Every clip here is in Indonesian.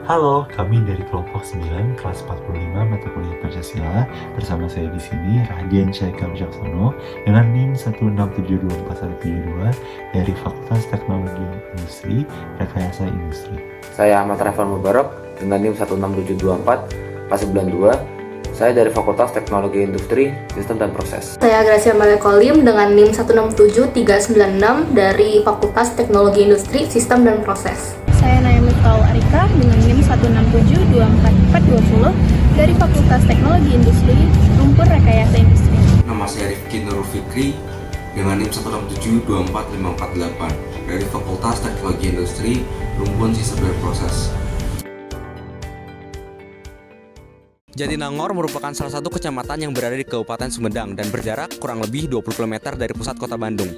Halo, kami dari kelompok 9 kelas 45 mata kuliah Pancasila. Bersama saya di sini Radian Syahika Wijaksono dengan NIM 167247172 dari Fakultas Teknologi Industri, Rekayasa Industri. Saya Ahmad Rafan Mubarak dengan NIM 16724 kelas 92. Saya dari Fakultas Teknologi Industri, Sistem dan Proses. Saya Gracia Malekolim dengan NIM 1673396 dari Fakultas Teknologi Industri, Sistem dan Proses. Saya Naya Miftahul Arika dengan NIM 1672420 dari Fakultas Teknologi Industri, Lumpur Rekayasa Industri. Nama saya Rifki Nurul Fikri dengan NIM 167245548 dari Fakultas Teknologi Industri, Lumpur Sistem dan Proses. Jatinangor merupakan salah satu kecamatan yang berada di Kabupaten Sumedang dan berjarak kurang lebih 20 km dari pusat kota Bandung.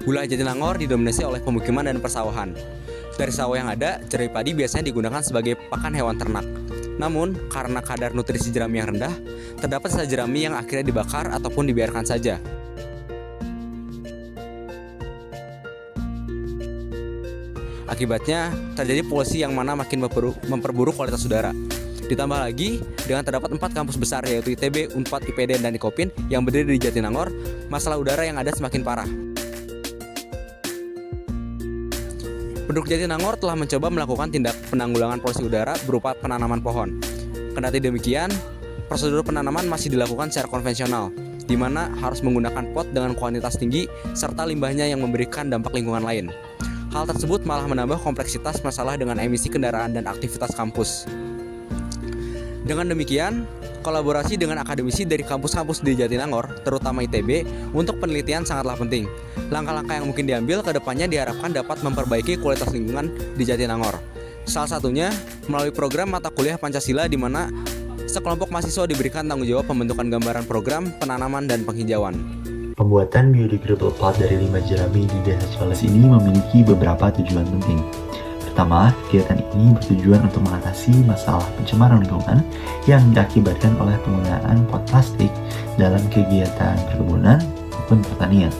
Wilayah Jatinangor didominasi oleh pemukiman dan persawahan. Dari sawah yang ada, jerai padi biasanya digunakan sebagai pakan hewan ternak. Namun, karena kadar nutrisi jerami yang rendah, terdapat sisa jerami yang akhirnya dibakar ataupun dibiarkan saja. Akibatnya, terjadi polusi yang mana makin memperburuk kualitas udara. Ditambah lagi, dengan terdapat 4 kampus besar yaitu ITB, Unpad, IPD, dan Ikopin yang berdiri di Jatinangor, masalah udara yang ada semakin parah. Penduduk Jatinangor telah mencoba melakukan tindak penanggulangan polusi udara berupa penanaman pohon. Kendati demikian, prosedur penanaman masih dilakukan secara konvensional, di mana harus menggunakan pot dengan kuantitas tinggi serta limbahnya yang memberikan dampak lingkungan lain. Hal tersebut malah menambah kompleksitas masalah dengan emisi kendaraan dan aktivitas kampus. Dengan demikian, kolaborasi dengan akademisi dari kampus-kampus di Jatinangor, terutama ITB, untuk penelitian sangatlah penting. Langkah-langkah yang mungkin diambil ke depannya diharapkan dapat memperbaiki kualitas lingkungan di Jatinangor. Salah satunya melalui program mata kuliah Pancasila di mana sekelompok mahasiswa diberikan tanggung jawab pembentukan gambaran program, penanaman, dan penghijauan. Pembuatan biodegradable pot dari limbah jerami di Desa Cileles ini memiliki beberapa tujuan penting. Pertama, kegiatan ini bertujuan untuk mengatasi masalah pencemaran lingkungan yang diakibatkan oleh penggunaan pot plastik dalam kegiatan perkebunan maupun pertanian.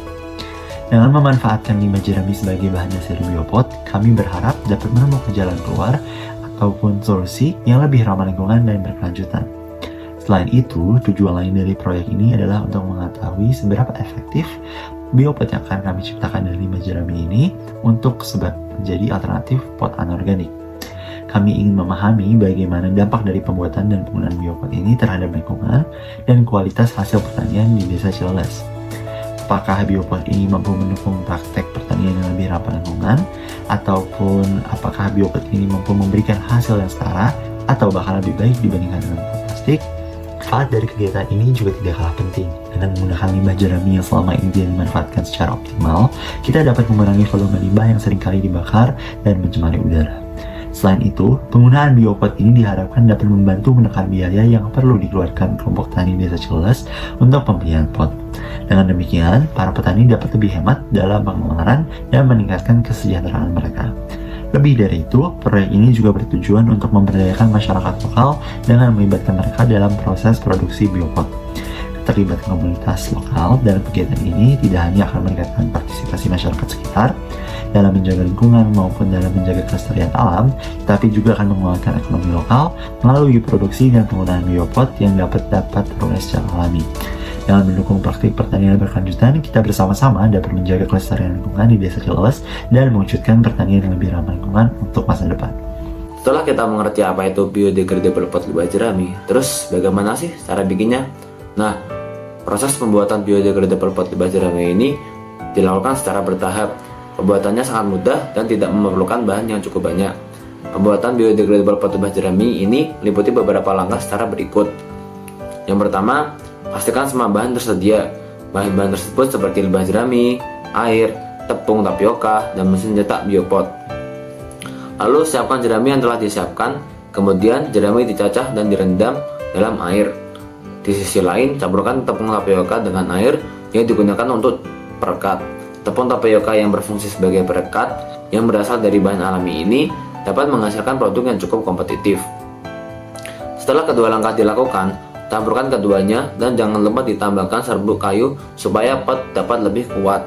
Dengan memanfaatkan limbah jerami sebagai bahan dasar biopot, kami berharap dapat menemukan jalan keluar ataupun solusi yang lebih ramah lingkungan dan berkelanjutan. Selain itu, tujuan lain dari proyek ini adalah untuk mengetahui seberapa efektif biopot yang akan kami ciptakan dari limbah jerami ini untuk menjadi alternatif pot anorganik. Kami ingin memahami bagaimana dampak dari pembuatan dan penggunaan biopot ini terhadap lingkungan dan kualitas hasil pertanian di Desa Cileles. Apakah biopot ini mampu mendukung praktek pertanian yang lebih ramah lingkungan, ataupun apakah biopot ini mampu memberikan hasil yang setara atau bahkan lebih baik dibandingkan dengan pot plastik? Manfaat dari kegiatan ini juga tidak kalah penting. Dengan menggunakan limbah jerami yang selama ini tidak dimanfaatkan secara optimal, kita dapat mengurangi volume limbah yang seringkali dibakar dan mencemari udara. Selain itu, penggunaan biopot ini diharapkan dapat membantu menekan biaya yang perlu dikeluarkan kelompok tani Desa Cileles untuk pembelian pot. Dengan demikian, para petani dapat lebih hemat dalam pengeluaran dan meningkatkan kesejahteraan mereka. Lebih dari itu, proyek ini juga bertujuan untuk memberdayakan masyarakat lokal dengan melibatkan mereka dalam proses produksi biopot. Keterlibatan komunitas lokal dalam kegiatan ini tidak hanya akan meningkatkan partisipasi masyarakat sekitar dalam menjaga lingkungan maupun dalam menjaga kelestarian alam, tapi juga akan menguatkan ekonomi lokal melalui produksi dan penggunaan biopot yang dapat terperoleh secara alami. Dengan mendukung praktik pertanian berkelanjutan, kita bersama-sama dapat menjaga kelestarian lingkungan di Desa Cileles dan mewujudkan pertanian yang lebih ramah lingkungan untuk masa depan. Setelah kita mengerti apa itu biodegradable pot limbah jerami, terus bagaimana sih cara bikinnya? Nah, proses pembuatan biodegradable pot limbah jerami ini dilakukan secara bertahap. Pembuatannya sangat mudah dan tidak memerlukan bahan yang cukup banyak. Pembuatan biodegradable pot limbah jerami ini meliputi beberapa langkah secara berikut. Yang pertama, pastikan semua bahan tersedia. Bahan-bahan tersebut seperti limbah jerami, air, tepung tapioka, dan mesin cetak biopot. Lalu siapkan jerami yang telah disiapkan, kemudian jerami dicacah dan direndam dalam air. Di sisi lain, campurkan tepung tapioka dengan air yang digunakan untuk perekat. Tepung tapioka yang berfungsi sebagai perekat yang berasal dari bahan alami ini dapat menghasilkan produk yang cukup kompetitif. Setelah kedua langkah dilakukan, campurkan keduanya dan jangan lupa ditambahkan serbuk kayu supaya pot dapat lebih kuat.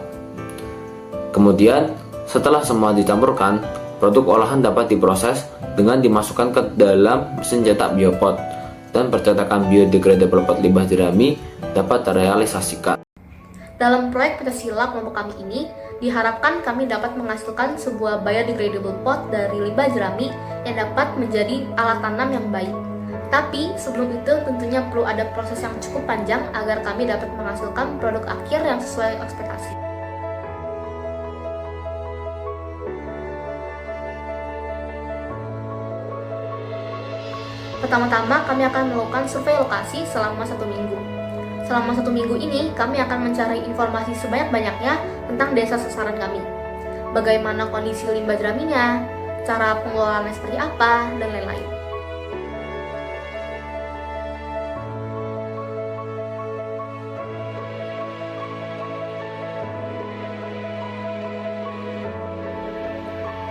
Kemudian, Setelah semua dicampurkan, produk olahan dapat diproses dengan dimasukkan ke dalam mesin cetak biopot dan percetakan biodegradable pot limbah jerami dapat terrealisasikan. Dalam proyek Pancasila kelompok kami ini, diharapkan kami dapat menghasilkan sebuah biodegradable pot dari limbah jerami yang dapat menjadi alat tanam yang baik. Tapi sebelum itu tentunya perlu ada proses yang cukup panjang agar kami dapat menghasilkan produk akhir yang sesuai ekspektasi. Pertama-tama kami akan melakukan survei lokasi selama 1 minggu. Selama 1 minggu ini, kami akan mencari informasi sebanyak-banyaknya tentang desa sasaran kami. Bagaimana kondisi limbah jeraminya, cara pengelolaannya seperti apa, dan lain-lain.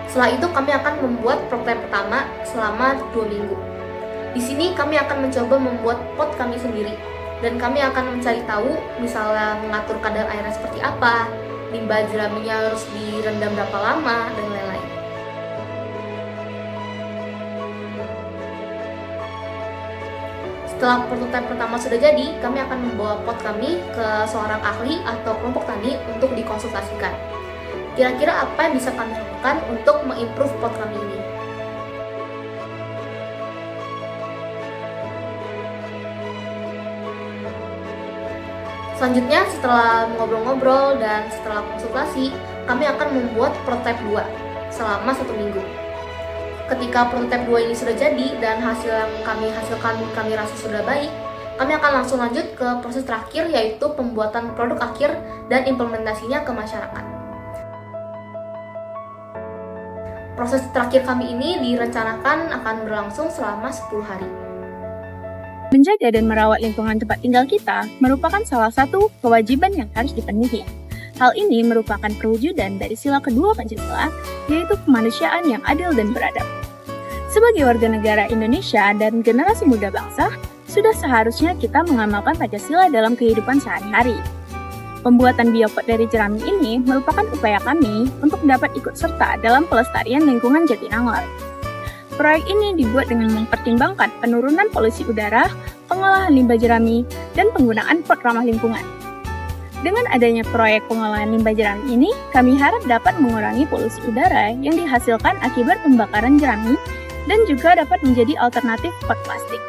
Setelah itu kami akan membuat prototipe pertama selama 2 minggu. Di sini kami akan mencoba membuat pot kami sendiri, dan kami akan mencari tahu misalnya mengatur kadar airnya seperti apa, limbah jeraminya harus direndam berapa lama, dan lain-lain. Setelah prototipe pertama sudah jadi, kami akan membawa pot kami ke seorang ahli atau kelompok tani untuk dikonsultasikan. Kira-kira apa yang bisa kami lakukan untuk mengimprove pot kami ini? Selanjutnya, setelah ngobrol-ngobrol dan setelah konsultasi, kami akan membuat prototipe 2 selama 1 minggu. Ketika prototipe 2 ini sudah jadi dan hasil yang kami hasilkan kami rasa sudah baik, kami akan langsung lanjut ke proses terakhir, yaitu pembuatan produk akhir dan implementasinya ke masyarakat. Proses terakhir kami ini direncanakan akan berlangsung selama 10 hari. Menjaga dan merawat lingkungan tempat tinggal kita merupakan salah satu kewajiban yang harus dipenuhi. Hal ini merupakan perwujudan dari sila kedua Pancasila, yaitu kemanusiaan yang adil dan beradab. Sebagai warga negara Indonesia dan generasi muda bangsa, sudah seharusnya kita mengamalkan Pancasila dalam kehidupan sehari-hari. Pembuatan biopot dari jerami ini merupakan upaya kami untuk dapat ikut serta dalam pelestarian lingkungan Jatinangor. Proyek ini dibuat dengan mempertimbangkan penurunan polusi udara, pengolahan limbah jerami, dan penggunaan pot ramah lingkungan. Dengan adanya proyek pengolahan limbah jerami ini, kami harap dapat mengurangi polusi udara yang dihasilkan akibat pembakaran jerami dan juga dapat menjadi alternatif pot plastik.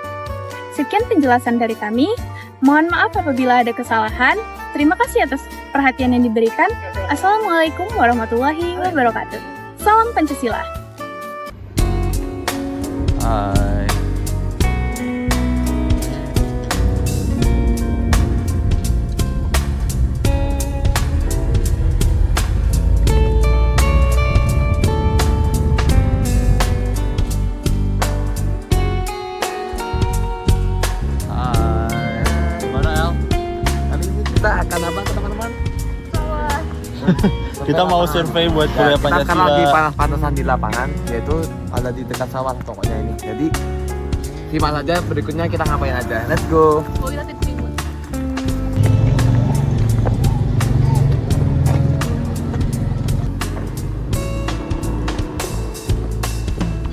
Sekian penjelasan dari kami. Mohon maaf apabila ada kesalahan. Terima kasih atas perhatian yang diberikan. Assalamualaikum warahmatullahi wabarakatuh. Salam Pancasila. Hai. Gimana El? Kali ini kita akan apa teman-teman? Kita mau survei buat kuliah Kita akan Pancasila. lagi panas-panasan di lapangan, yaitu ada di dekat sawah pokoknya ini. Jadi simak saja berikutnya kita ngapain aja. Let's go.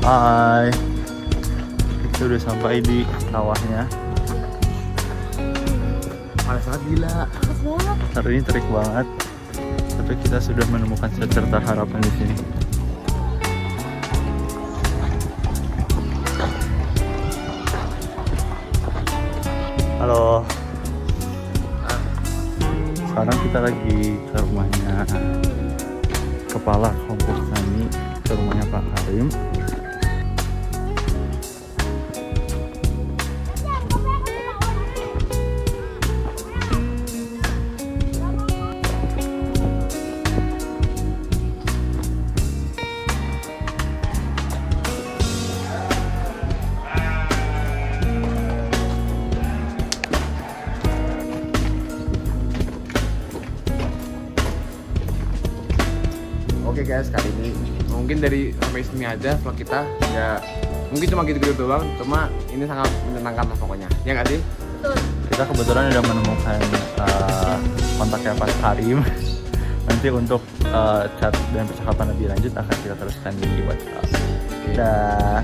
Hai. Kita udah sampai di sawahnya. Panas banget gila. Hari ini terik banget. Tapi kita sudah menemukan secerca harapan di sini. Halo. Sekarang kita lagi ke rumahnya kepala kelompok tani, ke rumahnya Pak Karim. Oke guys, kali ini mungkin dari sampai sini aja vlog kita. Ya mungkin cuma gitu-gitu doang, cuma ini sangat menyenangkan lah pokoknya. Ya nggak sih? Kita kebetulan udah menemukan kontaknya Pak Karim. Nanti untuk chat dan percakapan lebih lanjut akan kita teruskan di WhatsApp. Dah.